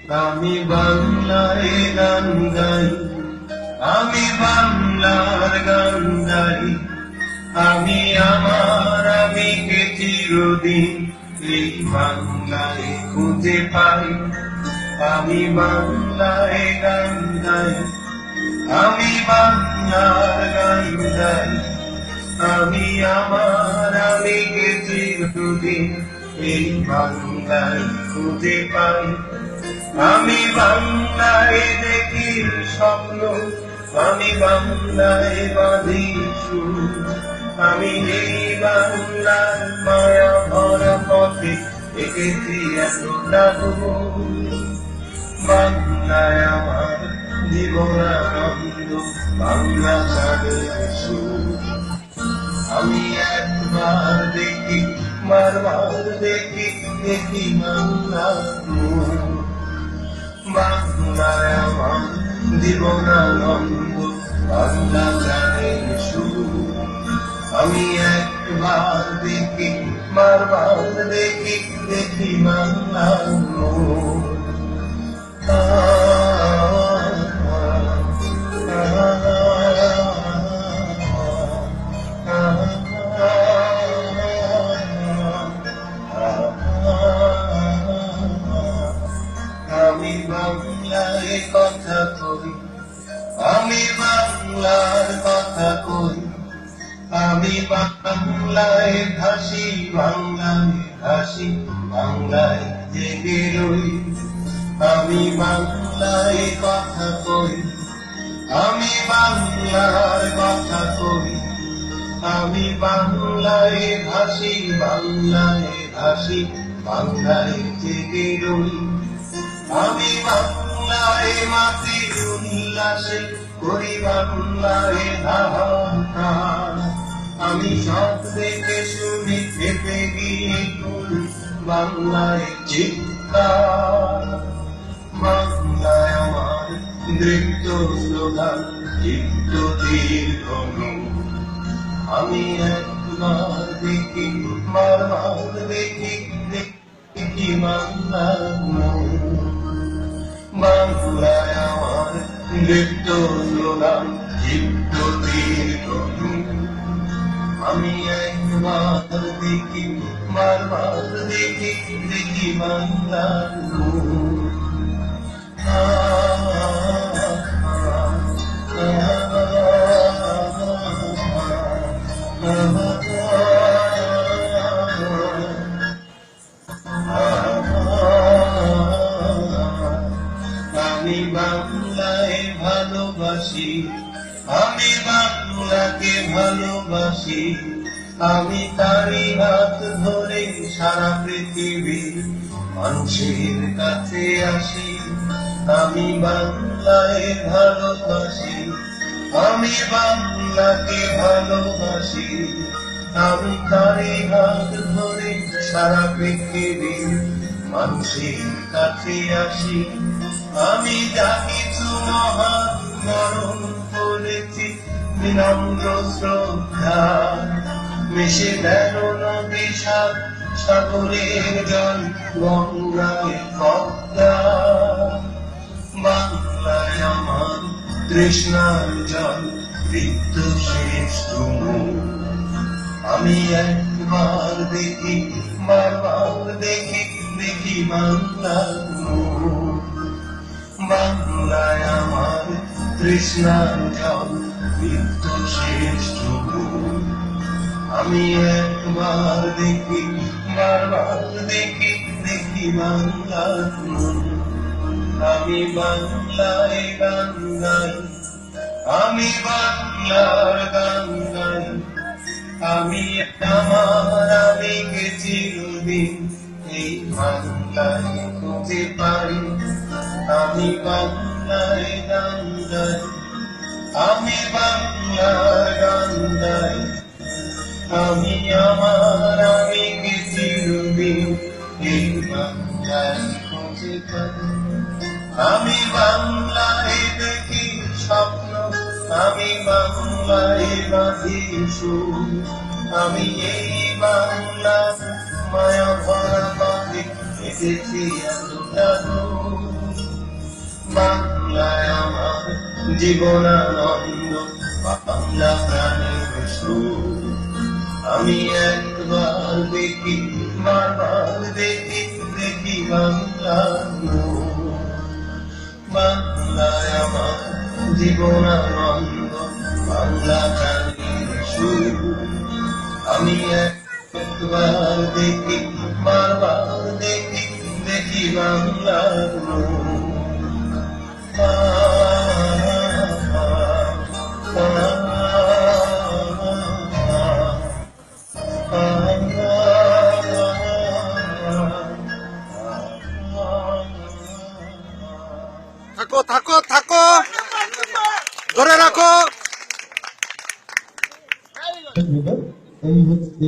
আমি বাংলায় গান গাই, আমি বাংলার গান গাই। আমি আমার আমিকে চিরদিন এই বাংলায় খুঁজে পাই। আমি বাংলায় গান গাই, আমি বাংলার গান গাই। আমি আমার আমিকে চিরদিন এই বাংলায় খুঁজে পাই। আমি বাংলায় দেখি স্বপ্ন, আমি বাংলায় বাঁধি সুর। আমি এই বাংলার মায়া ভরা পথে এঁকেছি এতটা দূর। বাংলায় আমার জীবনানন্দ, বাংলা গানের সুর। আমি একবার দেখি, বারবার দেখি, দেখি বাংলার মুখ। বাংলায় আমার জীবনানন্দ, বাংলা গানের সুর। আমি একবার দেখি, বারবার দেখি, দেখি বাংলার মুখ। আমি বাংলায় কথা কই, আমি বাংলার কথা কই। আমি বাংলায় ভাসি, বাংলায় ভাসি, বাংলায় জেগে রই। আমি বাংলায় কথা কই, আমি বাংলার কথা কই। আমি বাংলায় ভাসি, বাংলায় ভাসি, বাংলায় জেগে রই। আমি বাংলায় মাতি উল্লাসে করি, বাংলায় হাহাকার। আমি সব দেখে শুনি খেপে গিয়ে করি বাংলায় চিৎকার। বাংলায় আমার নৃত্য স্লোগান, চিত্ত দীর্ঘ। আমি একবার দেখি, বারবার দেখি, দেখি বাংলার মুখ। বাংলায় আমার নৃত্য স্লোগান, চিত্ত দীর্ঘ। আমি একবার দেখি, বারবার দেখি, দেখি বাংলার মুখ। আমি বাংলায় ভালোবাসি, আমি বাংলাকে ভালোবাসি। আমি তারি হাত ধরে সারা পৃথিবীর মানুষের কাছে আসি। আমি বাংলায় ভালোবাসি, আমি বাংলাকে ভালোবাসি। আমি তারি হাত ধরে সারা পৃথিবীর মানুষের কাছে আসি। আমি যা কিছু মহান মরণ করেছি বিনম্র শ্রদ্ধা, মিশে গেল নদী সাগরের জল, গঙ্গায় পদ্মা। বাংলায় আমার তৃষ্ণার জল, ঋতু শেষ তুমু। আমি একবার দেখি, বারবার দেখি, দেখি বাংলার মুখ। বাংলায় আমার তৃষ্ণার জল, ঋতু শেষ তুমু। আমি একবার দেখি, বারবার দেখি, দেখি বাংলার মুখ। আমি বাংলায় গান গাই, আমি বাংলার গান গাই। আমি আমার আমিকে চিরদিন এই বাংলায় খুঁজে পাই। আমি বাংলায় গান গাই, আমি বাংলার গান গাই। আমি আমার আমিকে চিরদিন এই বাংলায় খুঁজে পাই। আমি বাংলায় দেখি স্বপ্ন, আমি বাংলায় বাঁধি সুর। আমি এই বাংলা মায়া ভরা পথে এসেছি এতটা দূর। বাংলায় আমার জীবনানন্দ, বাংলা প্রাণের সুর। আমি একবার দেখি, বারবার দেখি, দেখি বাংলার মুখ। বাংলায় আমার জীবনানন্দ, বাংলা প্রাণের সুর। আমি একবার দেখি, বারবার দেখি, দেখি বাংলার মুখ। থাকো থাকো থাকো, ধরে রাখো। এই হচ্ছে